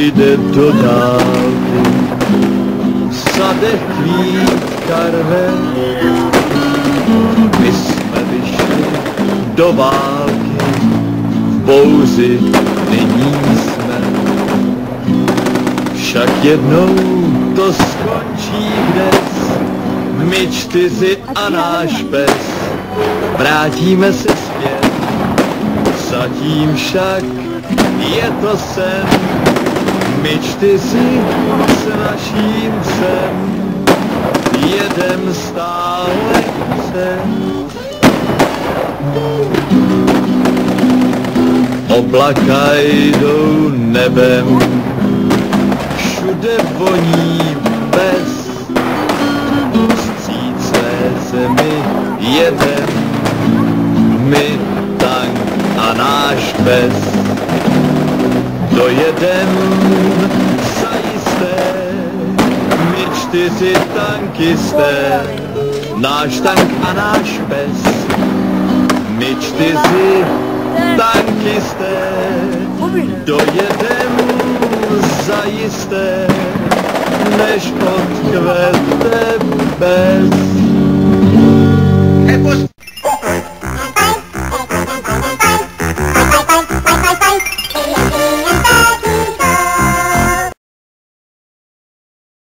jde do dálky, v sadech kvítka rve. My jsme vyšli do války, v bouři nyní jsme. Však jednou to skončí dnes, my čtyři a náš pes, vrátíme se zpět. Zatím však je to sen, my čtyři s naším psem jedem stále sem. Oblaka jdou nebem, všude voní bez, vstříc své zemi jedem, my tank a náš pes. Dojedem zajisté, my čtyři tankisté, náš tank a náš pes. My čtyři tankisté, dojedem zajisté, než odkvete